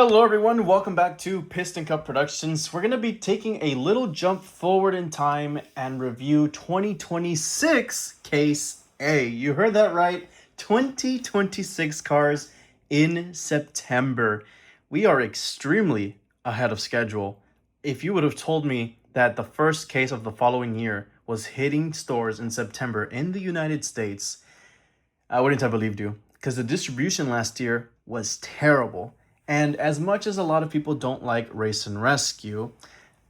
Hello everyone, welcome back to Piston Cup Productions. We're going to be taking a little jump forward in time and review 2026 Case A. You heard that right, 2026 cars in September. We are extremely ahead of schedule. If you would have told me that the first case of the following year was hitting stores in September in the United States, I wouldn't have believed you, because the distribution last year was terrible. And as much as a lot of people don't like Race and Rescue,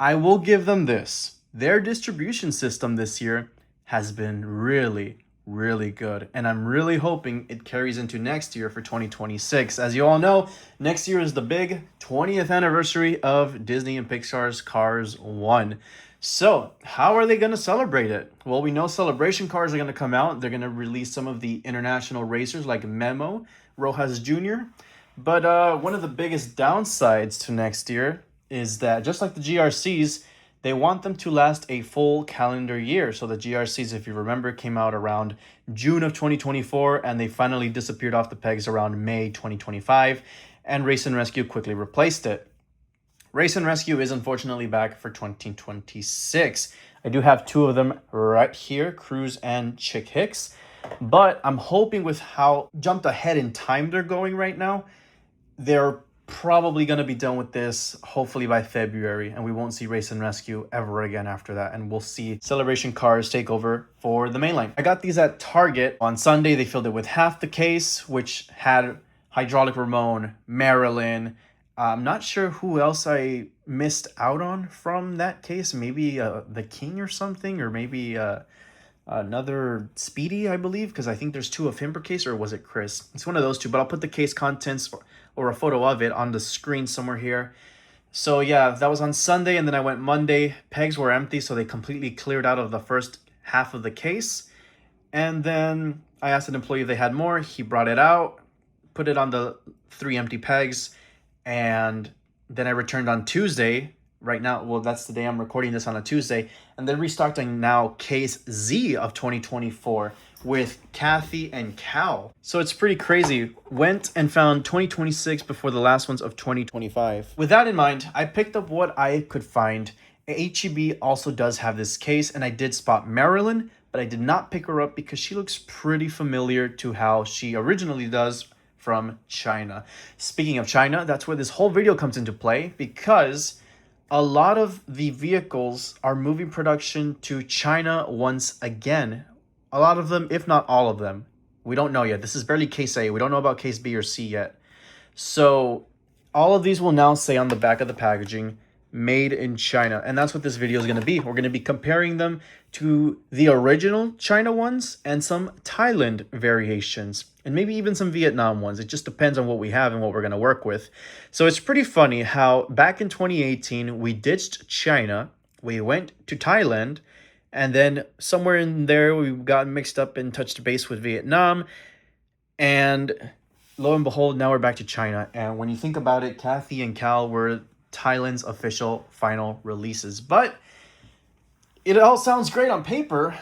I will give them this. Their distribution system this year has been really, really good. And I'm really hoping it carries into next year for 2026. As you all know, next year is the big 20th anniversary of Disney and Pixar's Cars 1. So how are they going to celebrate it? Well, we know celebration cars are going to come out. They're going to release some of the international racers like Memo, Rojas Jr., but one of the biggest downsides to next year is that just like the GRCs, they want them to last a full calendar year. So the GRCs, if you remember, came out around June of 2024, and they finally disappeared off the pegs around May 2025, and Race and Rescue quickly replaced it. Race and Rescue is unfortunately back for 2026. I do have two of them right here, Cruz and Chick Hicks, but I'm hoping with how jumped ahead in time they're going right now, they're probably going to be done with this hopefully by February, and we won't see Race and Rescue ever again after that, and we'll see Celebration Cars take over for the mainline. I got these at Target on Sunday. They filled it with half the case, which had Hydraulic Ramon, Marilyn. I'm not sure who else I missed out on from that case. Maybe the King or something, or maybe another Speedy, I believe, because I think there's two of him per case, or was it Chris? It's one of those two, but I'll put the case contents or a photo of it on the screen somewhere here. So yeah, that was on Sunday, and then I went Monday. Pegs were empty, so they completely cleared out of the first half of the case. And then I asked an employee if they had more. He brought it out, put it on the 3 empty pegs, and then I returned on Tuesday. Right now, well, that's the day I'm recording this, on a Tuesday, and then restarting now Case Z of 2024 with Kathy and Cal. So it's pretty crazy. Went and found 2026 before the last ones of 2025. With that in mind, I picked up what I could find. HEB also does have this case, and I did spot Marilyn, but I did not pick her up because she looks pretty familiar to how she originally does from China. Speaking of China, that's where this whole video comes into play, because a lot of the vehicles are moving production to China once again. A lot of them, if not all of them. We don't know yet. This is barely Case A. We don't know about Case B or C yet. So all of these will now say on the back of the packaging, made in China. And that's what this video is going to be. We're going to be comparing them to the original China ones and some Thailand variations, and maybe even some Vietnam ones. It just depends on what we have and what we're going to work with. So it's pretty funny how back in 2018, we ditched China, we went to Thailand, and then somewhere in there, we got mixed up and touched base with Vietnam. And lo and behold, now we're back to China. And when you think about it, Kathy and Cal were Thailand's official final releases. But it all sounds great on paper,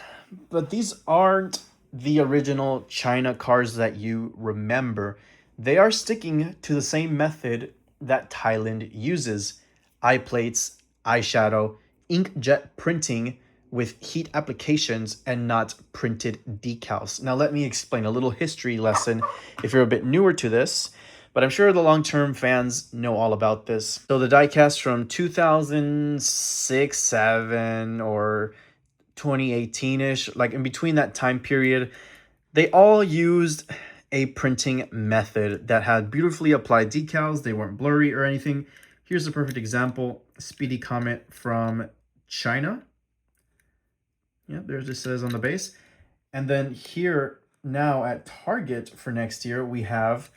but these aren't the original China cars that you remember. They are sticking to the same method that Thailand uses: eye plates, eyeshadow, inkjet printing with heat applications, and not printed decals. Now let me explain a little history lesson if you're a bit newer to this, but I'm sure the long-term fans know all about this. So the diecast from 2006, 7, or 2018-ish, like in between that time period, they all used a printing method that had beautifully applied decals. They weren't blurry or anything. Here's a perfect example: Speedy Comet from China. Yeah, there's it says on the base. And then here now at Target for next year, we have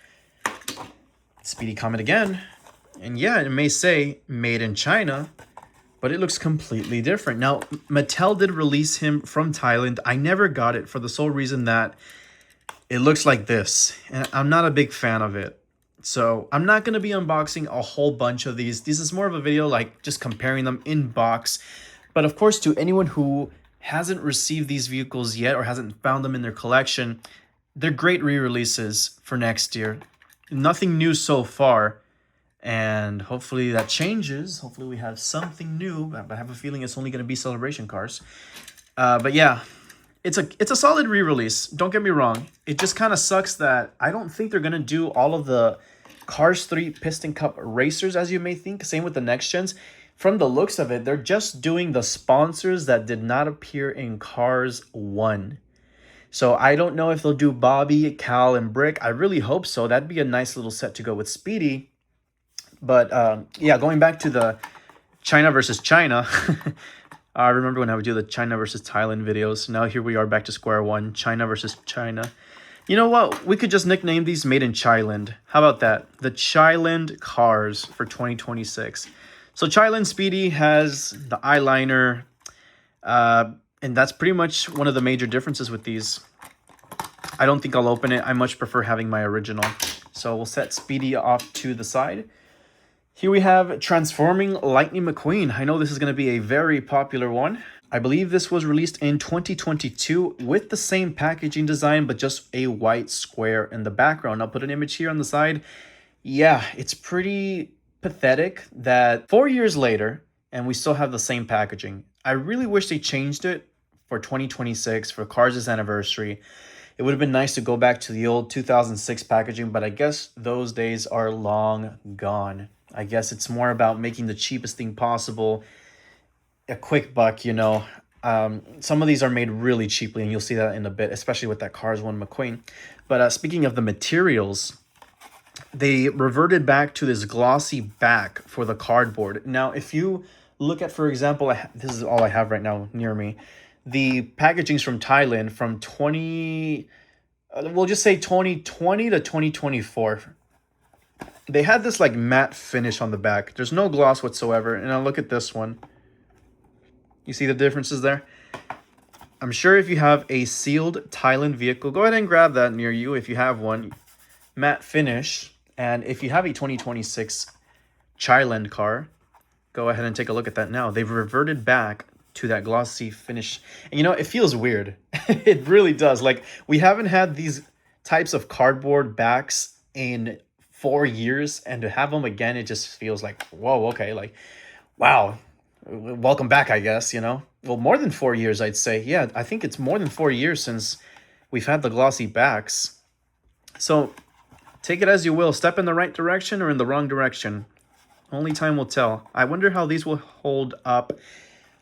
Speedy Comet again. And yeah, it may say made in China, but it looks completely different. Now, Mattel did release him from Thailand. I never got it for the sole reason that it looks like this, and I'm not a big fan of it. So I'm not going to be unboxing a whole bunch of these. This is more of a video like just comparing them in box. But of course, to anyone who hasn't received these vehicles yet or hasn't found them in their collection, they're great re-releases for next year. Nothing new so far, And hopefully that changes. Hopefully we have something new. But I have a feeling it's only going to be celebration cars. But yeah, it's a solid re-release. Don't get me wrong. It just kind of sucks that I don't think they're going to do all of the Cars 3 Piston Cup racers as you may think. Same with the next gens. From the looks of it, they're just doing the sponsors that did not appear in Cars 1. So I don't know if they'll do Bobby, Cal, and Brick. I really hope so. That'd be a nice little set to go with Speedy. But yeah, going back to the China versus China. I remember when I would do the China versus Thailand videos. Now here we are back to square one. China versus China. You know what? We could just nickname these Made in Thailand. How about that? The Thailand Cars for 2026. So Thailand Speedy has the eyeliner. And that's pretty much one of the major differences with these. I don't think I'll open it. I much prefer having my original. So we'll set Speedy off to the side. Here we have Transforming Lightning McQueen. I know this is going to be a very popular one. I believe this was released in 2022 with the same packaging design, but just a white square in the background. I'll put an image here on the side. Yeah, it's pretty pathetic that 4 years later, and we still have the same packaging. I really wish they changed it for 2026, for Cars' anniversary. It would have been nice to go back to the old 2006 packaging, but I guess those days are long gone. I guess it's more about making the cheapest thing possible, a quick buck, you know. Some of these are made really cheaply, and you'll see that in a bit, especially with that Cars 1 McQueen. But speaking of the materials, they reverted back to this glossy back for the cardboard. Now, if you look at, for example, this is all I have right now near me, the packaging's from Thailand from we'll just say 2020 to 2024. They had this like matte finish on the back. There's no gloss whatsoever. And now look at this one. You see the differences there? I'm sure if you have a sealed Thailand vehicle, go ahead and grab that near you if you have one. Matte finish. And if you have a 2026 Thailand car, go ahead and take a look at that now. They've reverted back to that glossy finish. And you know, it feels weird. It really does. Like, we haven't had these types of cardboard backs in 4 years, and to have them again, it just feels like, whoa, okay, like, wow, welcome back, I guess, you know. Well, more than 4 years, I'd say. Yeah, I think it's more than 4 years since we've had the glossy backs. So take it as you will. Step in the right direction or in the wrong direction. Only time will tell. I wonder how these will hold up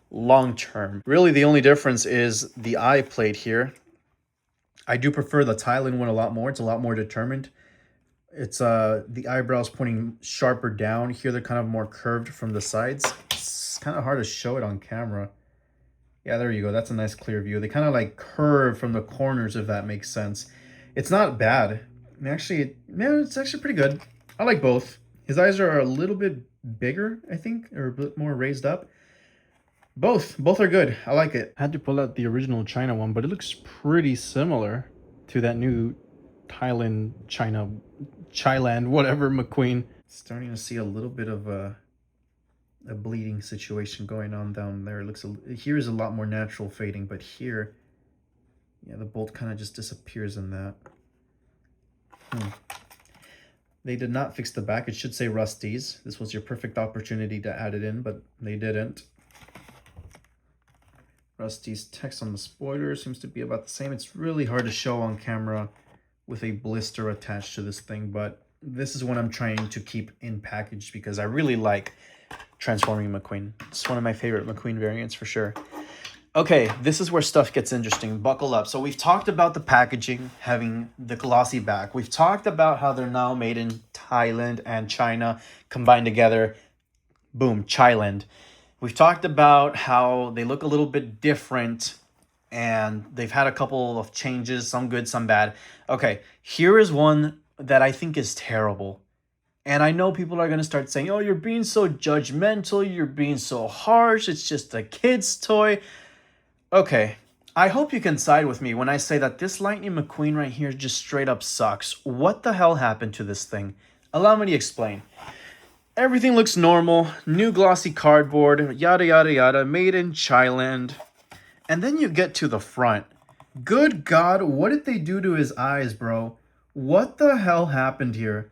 long term. Really, the only difference is the eye plate here. I do prefer the Thailand one a lot more. It's a lot more determined. It's the eyebrows pointing sharper down. Here they're kind of more curved from the sides. It's kind of hard to show it on camera. Yeah, there you go. That's a nice clear view. They kind of like curve from the corners, if that makes sense. It's not bad. Actually, man, it's actually pretty good. I like both. His eyes are a little bit bigger, I think, or a bit more raised up. Both are good. I like it. I had to pull out the original China one, but it looks pretty similar to that new Thailand, Thailand, whatever, McQueen. Starting to see a little bit of a bleeding situation going on down there. It looks here is a lot more natural fading, but here, yeah, the bolt kind of just disappears in that. They did not fix the back. It should say Rusty's. This was your perfect opportunity to add it in, but they didn't. Rusty's text on the spoiler seems to be about the same. It's really hard to show on camera with a blister attached to this thing, but this is what I'm trying to keep in package because I really like Transforming McQueen. It's one of my favorite McQueen variants for sure. Okay, this is where stuff gets interesting. Buckle up. So we've talked about the packaging having the glossy back. We've talked about how they're now made in Thailand and China combined together. Boom, Thailand. We've talked about how they look a little bit different and they've had a couple of changes, some good, some bad. Okay, here is one that I think is terrible. And I know people are going to start saying, oh, you're being so judgmental, you're being so harsh, it's just a kid's toy. Okay, I hope you can side with me when I say that this Lightning McQueen right here just straight up sucks. What the hell happened to this thing? Allow me to explain. Everything looks normal, new glossy cardboard, yada, yada, yada, made in Thailand. And then you get to the front. Good God, what did they do to his eyes, bro? What the hell happened here?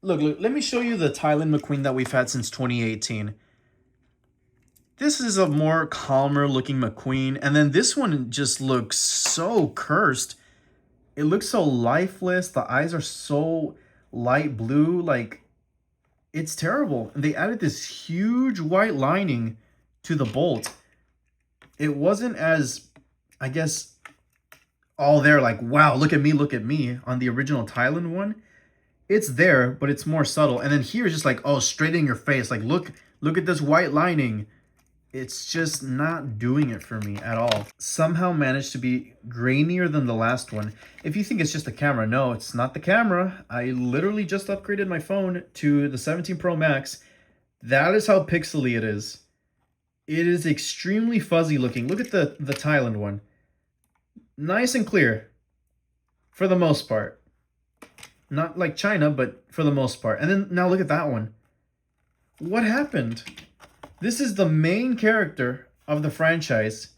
Look, let me show you the Thailand McQueen that we've had since 2018. This is a more calmer looking McQueen. And then this one just looks so cursed. It looks so lifeless. The eyes are so light blue. Like, it's terrible. And they added this huge white lining to the bolt. It wasn't as, I guess, all there like, wow, look at me on the original Thailand one. It's there, but it's more subtle. And then here it's just like, oh, straight in your face. Like, look at this white lining. It's just not doing it for me at all. Somehow managed to be grainier than the last one. If you think it's just the camera, no, it's not the camera. I literally just upgraded my phone to the 17 Pro Max. That is how pixely it is. It is extremely fuzzy looking. Look at the Thailand one. Nice and clear for the most part. Not like China, but for the most part. And then now look at that one. What happened? This is the main character of the franchise,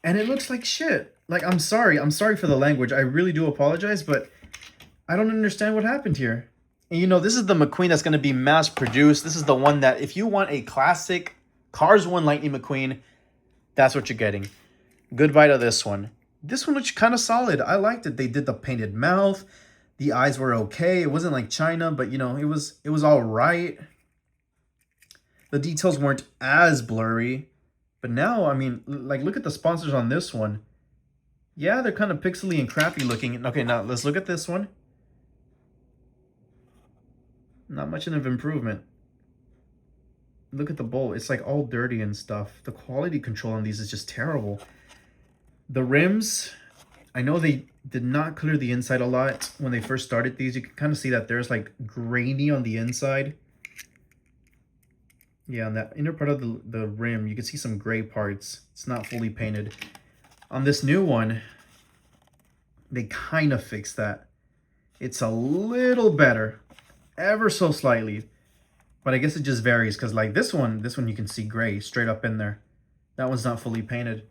and it looks like shit. Like, I'm sorry for the language. I really do apologize, but I don't understand what happened here. And you know, this is the McQueen that's going to be mass produced. This is the one that if you want a classic Cars 1 Lightning McQueen, that's what you're getting. Goodbye to this one. This one looks kind of solid. I liked it. They did the painted mouth. The eyes were okay. It wasn't like China, but you know, it was all right. The details weren't as blurry. But now, I mean, like, look at the sponsors on this one. Yeah, they're kind of pixely and crappy looking. Okay, now let's look at this one. Not much of improvement. Look at the bowl. It's like all dirty and stuff. The quality control on these is just terrible. The rims, I know they did not clear the inside a lot when they first started these. You can kind of see that there's like grainy on the inside. Yeah, on that inner part of the rim, you can see some gray parts. It's not fully painted. On this new one, they kind of fixed that. It's a little better, ever so slightly. But I guess it just varies because like this one you can see gray straight up in there. That one's not fully painted.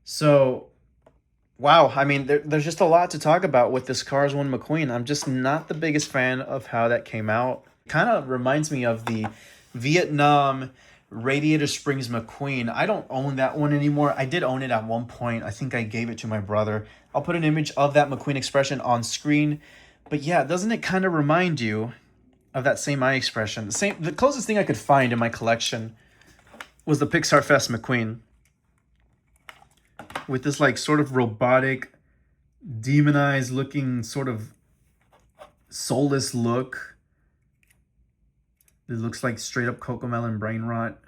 So, wow, I mean, there's just a lot to talk about with this Cars 1 McQueen. I'm just not the biggest fan of how that came out. Kind of reminds me of the Vietnam Radiator Springs McQueen. I don't own that one anymore. I did own it at one point. I think I gave it to my brother. I'll put an image of that McQueen expression on screen. But yeah, doesn't it kind of remind you of that same eye expression? The closest thing I could find in my collection was the Pixar Fest McQueen. With this like sort of robotic, demonized looking sort of soulless look. It looks like straight up Cocomelon brain rot.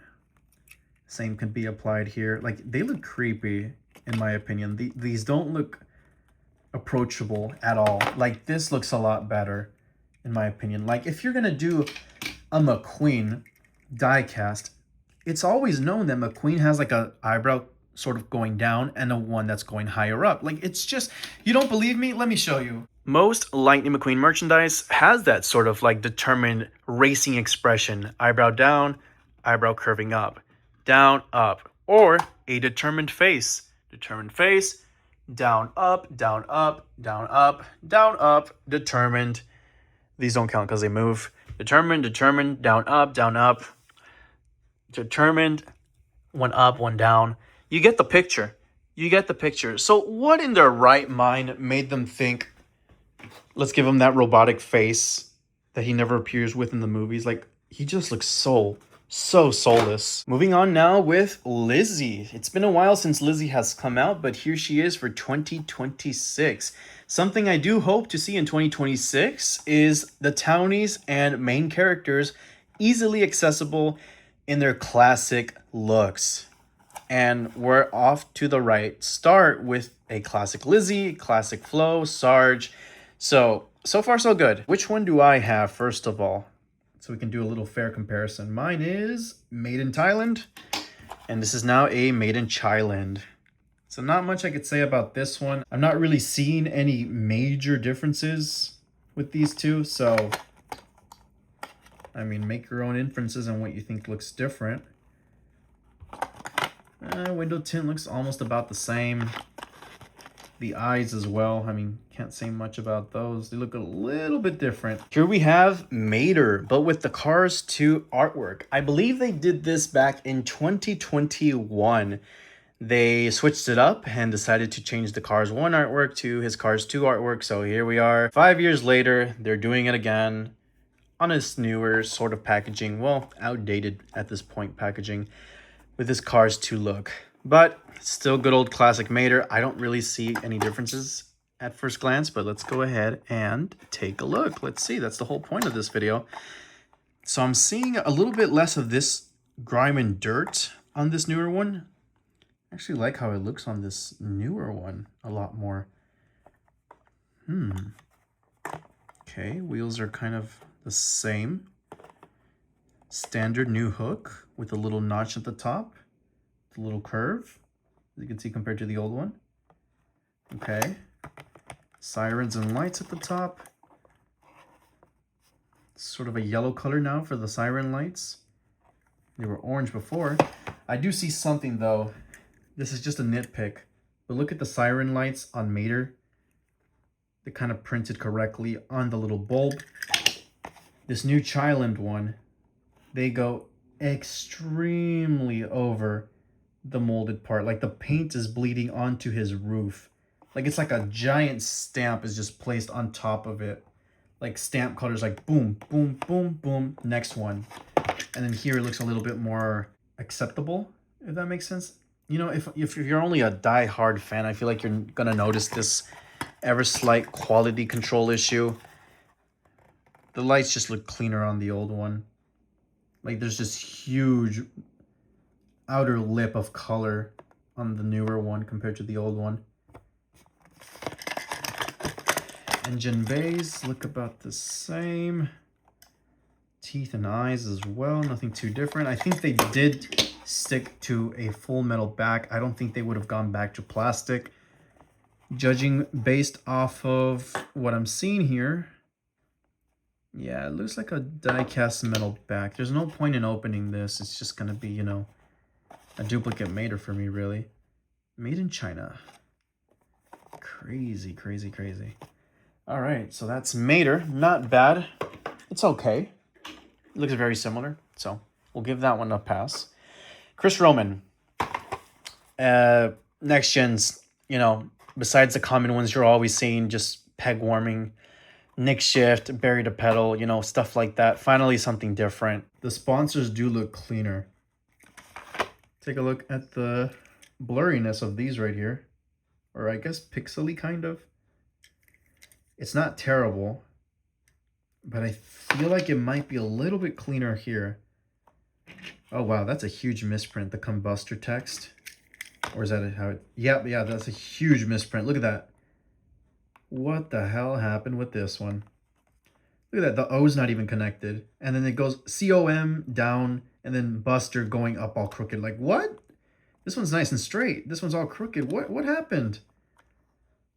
Same can be applied here. Like, they look creepy, in my opinion. These don't look approachable at all. Like, this looks a lot better, in my opinion. Like, if you're going to do a McQueen diecast, it's always known that McQueen has like a eyebrow sort of going down and a one that's going higher up. Like, it's just, you don't believe me? Let me show you. Most Lightning McQueen merchandise has that sort of like determined racing expression. Eyebrow down, eyebrow curving up, down, up. Or a determined face. Determined face, down, up, down, up, down, up, down, up, determined. These don't count because they move. Determined, determined, down, up, determined, one up, one down. You get the picture. You get the picture. So what in their right mind made them think, let's give him that robotic face that he never appears with in the movies? Like, he just looks so soulless. Moving on now with Lizzie. It's been a while since Lizzie has come out, but here she is for 2026. Something I do hope to see in 2026 is the townies and main characters easily accessible in their classic looks. And we're off to the right start with a classic Lizzie, classic Flo, Sarge. So far so good. Which one do I have first of all? So we can do a little fair comparison. Mine is made in Thailand, and this is now a made in Thailand. So not much I could say about this one. I'm not really seeing any major differences with these two. So, I mean, make your own inferences on what you think looks different. Window tint looks almost about the same. The eyes as well. I mean, can't say much about those. They look a little bit different. Here we have Mater, but with the Cars 2 artwork. I believe they did this back in 2021. They switched it up and decided to change the Cars 1 artwork to his Cars 2 artwork. So here we are. 5 years later, they're doing it again on this newer sort of packaging. Well, outdated at this point packaging with this Cars 2 look. But still good old classic Mater. I don't really see any differences at first glance, but let's go ahead and take a look. Let's see. That's the whole point of this video. So I'm seeing a little bit less of this grime and dirt on this newer one. I actually like how it looks on this newer one a lot more. Okay, wheels are kind of the same. Standard new hook with a little notch at the top. A little curve, as you can see, compared to the old one. Okay. Sirens and lights at the top. Sort of a yellow color now for the siren lights. They were orange before. I do see something though. This is just a nitpick. But look at the siren lights on Mater. They're kind of printed correctly on the little bulb. This new Chiland one, they go extremely over the molded part. Like the paint is bleeding onto his roof. Like it's like a giant stamp is just placed on top of it. Like stamp colors, like boom, boom, boom, boom. Next one. And then here it looks a little bit more acceptable, if that makes sense. You know, if you're only a die-hard fan, I feel like you're gonna notice this ever slight quality control issue. The lights just look cleaner on the old one. Like there's this huge outer lip of color on the newer one compared to the old one. Engine bays look about the same. Teeth and eyes as well, nothing too different. I think they did stick to a full metal back. I don't think they would have gone back to plastic. Judging based off of what I'm seeing here, yeah, it looks like a die-cast metal back. There's no point in opening this. It's just gonna be, you know, a duplicate Mater for me, really. Made in China. Crazy, crazy, crazy. All right, so that's Mater. Not bad. It's okay. It looks very similar, so we'll give that one a pass. Chris Roman. Next gens, you know, besides the common ones you're always seeing, just peg warming, nick shift, bury the pedal, you know, stuff like that. Finally, something different. The sponsors do look cleaner. Take a look at the blurriness of these right here. Or I guess pixely, kind of. It's not terrible, but I feel like it might be a little bit cleaner here. Oh, wow, that's a huge misprint, the combustor text. Or is that how it... Yep, yeah, that's a huge misprint. Look at that. What the hell happened with this one? Look at that, the O's not even connected. And then it goes COM down, and then Buster going up all crooked. Like, what? This one's nice and straight. This one's all crooked. What happened?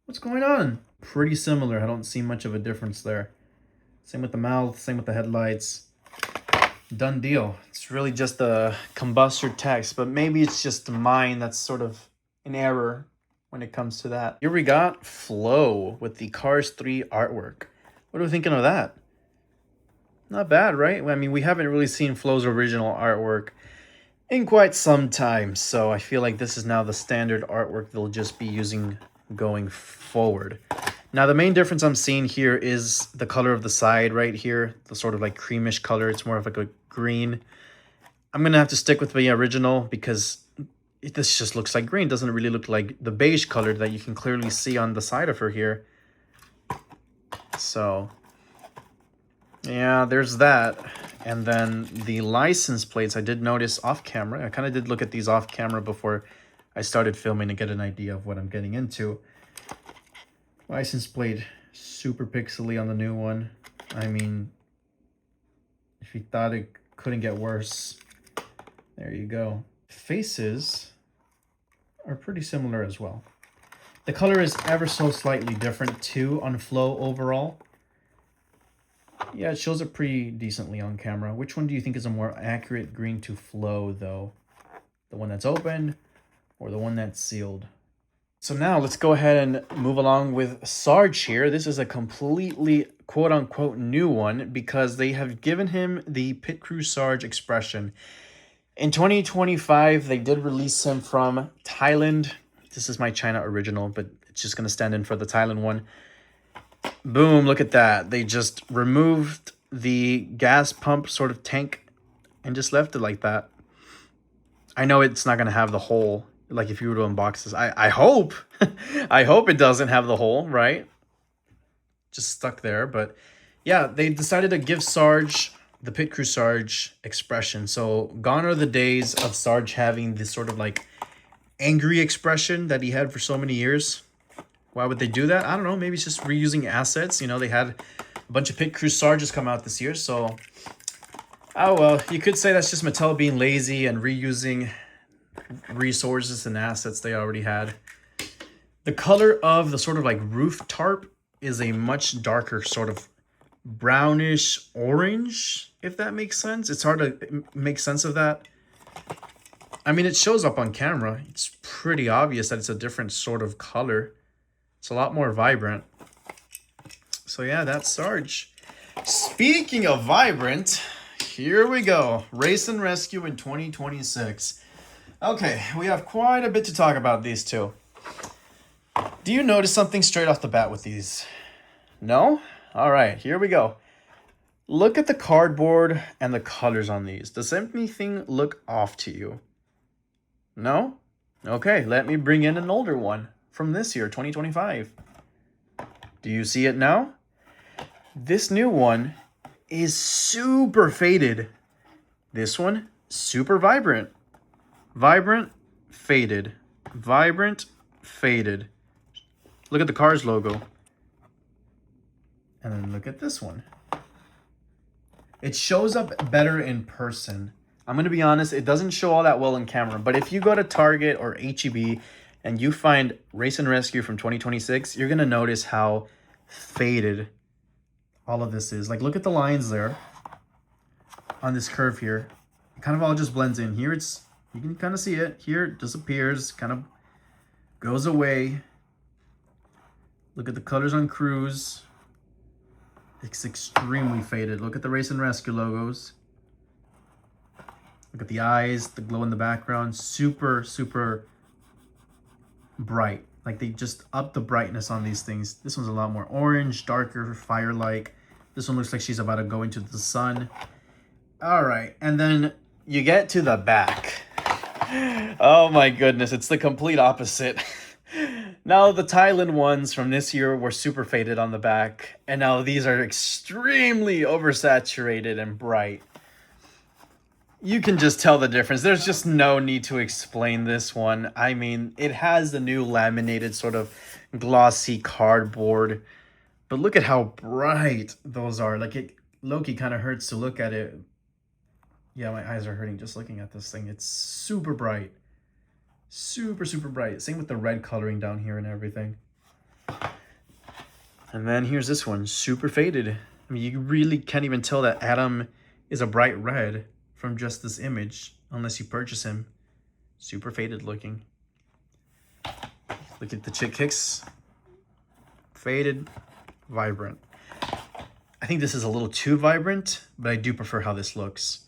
What's going on? Pretty similar. I don't see much of a difference there. Same with the mouth, same with the headlights. Done deal. It's really just the combustor text, but maybe it's just mine that's sort of an error when it comes to that. Here we got Flo with the Cars 3 artwork. What are we thinking of that? Not bad, right? I mean, we haven't really seen Flo's original artwork in quite some time, so I feel like this is now the standard artwork they'll just be using going forward. Now, the main difference I'm seeing here is the color of the side right here, the sort of like creamish color. It's more of like a green. I'm going to have to stick with the original because this just looks like green. It doesn't really look like the beige color that you can clearly see on the side of her here. So, yeah, there's that. And then the license plates, I did notice off camera. I kind of did look at these off camera before I started filming to get an idea of what I'm getting into. License plate, super pixely on the new one. I mean, if you thought it couldn't get worse, there you go. Faces are pretty similar as well. The color is ever so slightly different too on Flo overall. Yeah, it shows it pretty decently on camera. Which one do you think is a more accurate green to Flo though? The one that's open or the one that's sealed? So now let's go ahead and move along with Sarge here. This is a completely quote-unquote new one because they have given him the Pit Crew Sarge expression. In 2025, they did release him from Thailand. This is my China original, but it's just going to stand in for the Thailand one. Boom, look at that. They just removed the gas pump sort of tank and just left it like that. I know it's not going to have the hole, like if you were to unbox this. I hope. I hope it doesn't have the hole, right? Just stuck there. But yeah, they decided to give Sarge the Pit Crew Sarge expression. So gone are the days of Sarge having this sort of like angry expression that he had for so many years. Why would they do that? I don't know. Maybe it's just reusing assets. You know, they had a bunch of Pit Crew Sarges come out this year. So, oh well, you could say that's just Mattel being lazy and reusing resources and assets they already had. The color of the sort of like roof tarp is a much darker sort of brownish orange, if that makes sense. It's hard to make sense of that. I mean, it shows up on camera. It's pretty obvious that it's a different sort of color. It's a lot more vibrant. So yeah, that's Sarge. Speaking of vibrant, here we go. Race and Rescue in 2026. Okay, we have quite a bit to talk about these two. Do you notice something straight off the bat with these? No? All right, here we go. Look at the cardboard and the colors on these. Does anything look off to you? No? Okay, let me bring in an older one from this year, 2025. Do you see it now? This new one is super faded. This one, super vibrant. Vibrant, faded. Vibrant, faded. Look at the Cars logo. And then look at this one. It shows up better in person. I'm going to be honest, it doesn't show all that well in camera. But if you go to Target or H-E-B and you find Race and Rescue from 2026, you're going to notice how faded all of this is. Like, look at the lines there on this curve here. It kind of all just blends in. Here it's, you can kind of see it. Here it disappears, kind of goes away. Look at the colors on Cruise. It's extremely faded. Look at the Race and Rescue logos. Look at the eyes, the glow in the background. Super, super bright. Like, they just up the brightness on these things. This one's a lot more orange, darker, fire-like. This one looks like she's about to go into the sun. All right, and then you get to the back. Oh my goodness, it's the complete opposite. Now the Thailand ones from this year were super faded on the back, and now these are extremely oversaturated and bright. You can just tell the difference. There's just no need to explain this one. I mean, it has the new laminated sort of glossy cardboard, but look at how bright those are. Like, it low-key kind of hurts to look at it. Yeah, my eyes are hurting just looking at this thing. It's super bright. Super, super bright. Same with the red coloring down here and everything. And then here's this one, super faded. I mean, you really can't even tell that Adam is a bright red from just this image, unless you purchase him. Super faded looking. Look at the chick Hicks. Faded, vibrant. I think this is a little too vibrant, but I do prefer how this looks.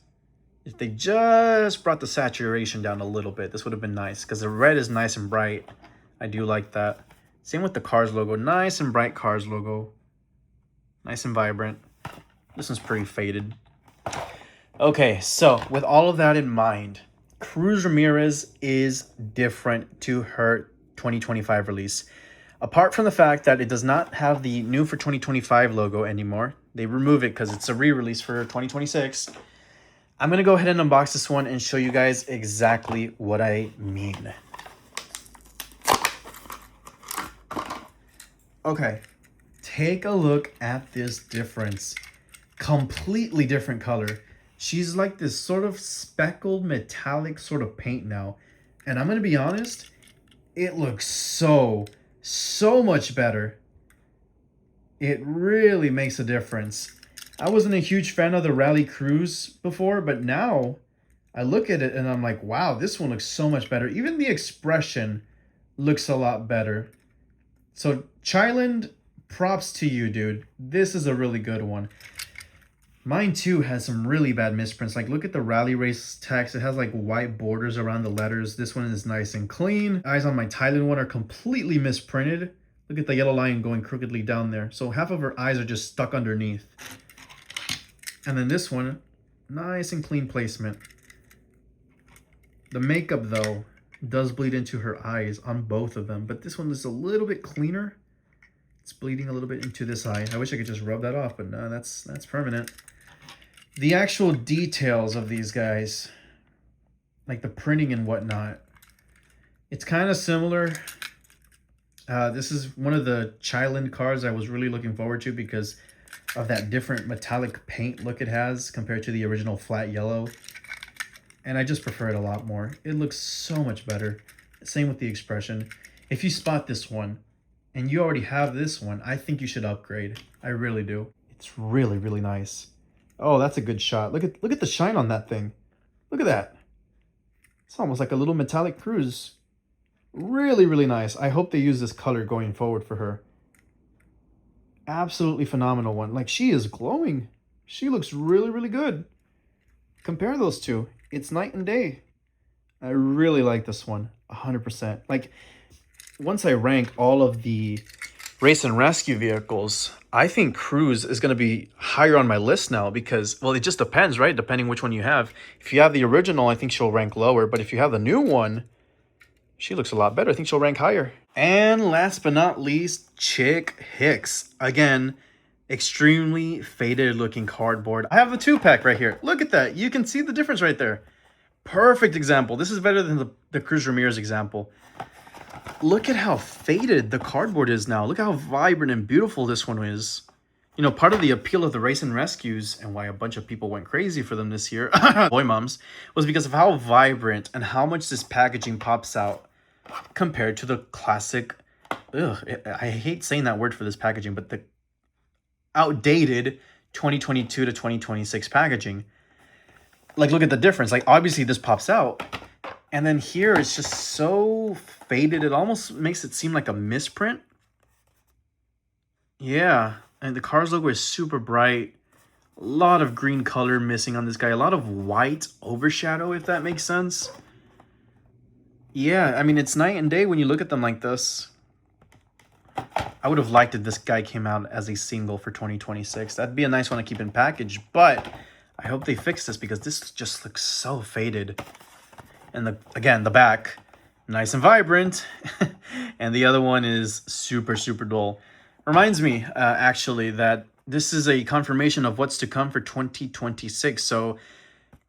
If they just brought the saturation down a little bit, this would have been nice, because the red is nice and bright. I do like that. Same with the Cars logo. Nice and bright Cars logo. Nice and vibrant. This one's pretty faded. Okay, so with all of that in mind, Cruz Ramirez is different to her 2025 release. Apart from the fact that it does not have the new for 2025 logo anymore. They remove it because it's a re-release for 2026. I'm going to go ahead and unbox this one and show you guys exactly what I mean. Okay, take a look at this difference. Completely different color. She's like this sort of speckled metallic sort of paint now. And I'm going to be honest, it looks so much better. It really makes a difference. I wasn't a huge fan of the Rally Cruise before, but now I look at it and I'm like, wow, this one looks so much better. Even the expression looks a lot better. So Chyland, props to you, dude. This is a really good one. Mine too has some really bad misprints. Like, look at the rally race text. It has like white borders around the letters. This one is nice and clean. Eyes on my Thailand one are completely misprinted. Look at the yellow line going crookedly down there. So half of her eyes are just stuck underneath. And then this one, nice and clean placement. The makeup though does bleed into her eyes on both of them, but this one is a little bit cleaner. It's bleeding a little bit into this eye. I wish I could just rub that off, but no, that's permanent. The actual details of these guys, like the printing and whatnot, it's kind of similar. This is one of the Chyland cars I was really looking forward to because of that different metallic paint look it has compared to the original flat yellow. And I just prefer it a lot more. It looks so much better. Same with the expression. If you spot this one and you already have this one, I think you should upgrade. I really do. It's really, really nice. Oh, that's a good shot. Look at the shine on that thing. Look at that. It's almost like a little metallic cruise. Really, really nice. I hope they use this color going forward for her. Absolutely phenomenal one. Like, she is glowing. She looks really, really good. Compare those two. It's night and day. I really like this one. 100%. Like, once I rank all of the race and rescue vehicles, I think Cruise is going to be higher on my list now because, well, it just depends, right? Depending which one you have. If you have the original, I think she'll rank lower. But if you have the new one, she looks a lot better. I think she'll rank higher. And last but not least, Chick Hicks. Again, extremely faded looking cardboard. I have the 2-pack right here. Look at that. You can see the difference right there. Perfect example. This is better than the Cruz Ramirez example. Look at how faded the cardboard is now. Look how vibrant and beautiful this one is. You know, part of the appeal of the race and rescues and why a bunch of people went crazy for them this year, boy moms, was because of how vibrant and how much this packaging pops out compared to the classic, I hate saying that word for this packaging, but the outdated 2022 to 2026 packaging. Like, look at the difference. Like, obviously this pops out, and then here it's just so faded it almost makes it seem like a misprint. Yeah, and the Cars logo is super bright. A lot of green color missing on this guy. A lot of white overshadow, if that makes sense. Yeah, I mean, it's night and day when you look at them like this. I would have liked it this guy came out as a single for 2026. That'd be a nice one to keep in package, but I hope they fix this because this just looks so faded. And again, the back, nice and vibrant. And the other one is super, super dull. Reminds me, actually, that this is a confirmation of what's to come for 2026. So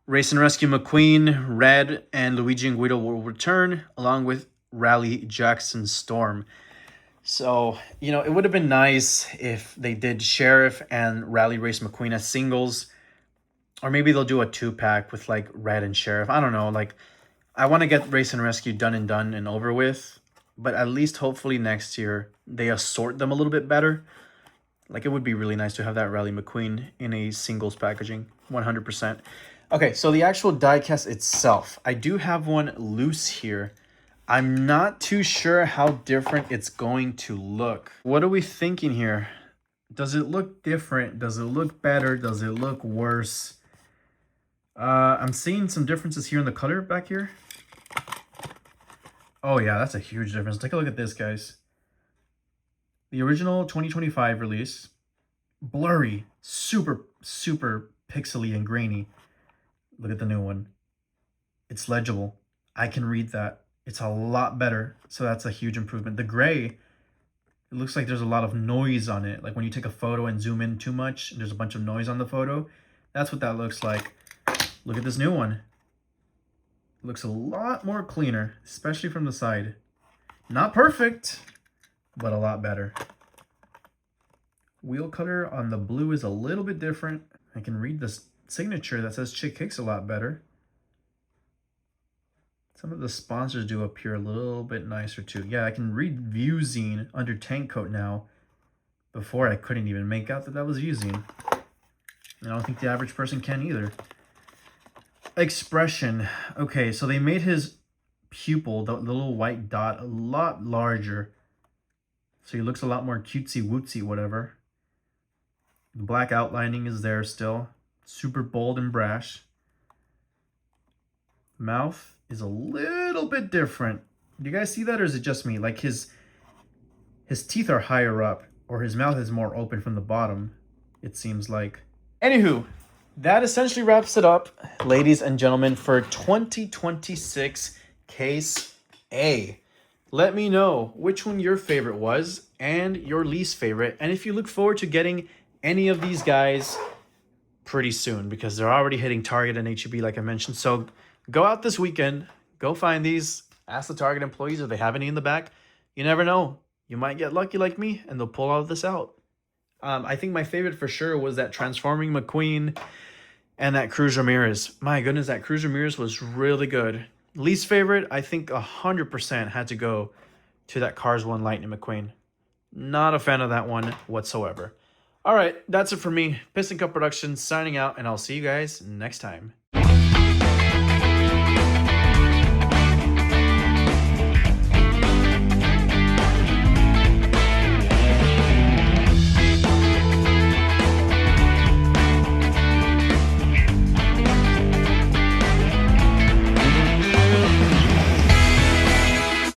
Race and Rescue McQueen, Red, and Luigi and Guido will return, along with Rally Jackson Storm. So, you know, it would have been nice if they did Sheriff and Rally Race McQueen as singles. Or maybe they'll do a 2-pack with, like, Red and Sheriff. I don't know. Like, I want to get Race and Rescue done and over with. But at least, hopefully, next year, they assort them a little bit better. Like, it would be really nice to have that Rally McQueen in a singles packaging. 100%. Okay, so the actual diecast itself. I do have one loose here. I'm not too sure how different it's going to look. What are we thinking here? Does it look different? Does it look better? Does it look worse? I'm seeing some differences here in the color back here. Oh yeah, that's a huge difference. Take a look at this, guys. The original 2025 release, blurry, super, super pixely and grainy. Look at the new one. It's legible. I can read that. It's a lot better. So that's a huge improvement. The gray, it looks like there's a lot of noise on it. Like when you take a photo and zoom in too much, and there's a bunch of noise on the photo. That's what that looks like. Look at this new one. It looks a lot more cleaner, especially from the side. Not perfect, but a lot better. Wheel color on the blue is a little bit different. I can read this signature that says Chick Hicks a lot better. Some of the sponsors do appear a little bit nicer too. Yeah, I can read Viewzine under tank coat now. Before I couldn't even make out that that was Viewzine. I don't think the average person can either. Expression. Okay, so they made his pupil, the little white dot, a lot larger. So he looks a lot more cutesy wootsy, whatever. The black outlining is there still. Super bold and brash. Mouth is a little bit different. Do you guys see that, or is it just me? Like his teeth are higher up, or his mouth is more open from the bottom, it seems like. Anywho, that essentially wraps it up, ladies and gentlemen, for 2026 Case A. Let me know which one your favorite was and your least favorite, and if you look forward to getting any of these guys pretty soon, because they're already hitting Target and HEB like I mentioned. So go out this weekend, go find these, ask the Target employees if they have any in the back. You never know. You might get lucky like me and they'll pull all of this out. I think my favorite for sure was that Transforming McQueen and that Cruz Ramirez. My goodness, that Cruz Ramirez was really good. Least favorite, I think 100% had to go to that Cars 1 Lightning McQueen. Not a fan of that one whatsoever. All right, that's it for me. Piston Cup Productions signing out, and I'll see you guys next time.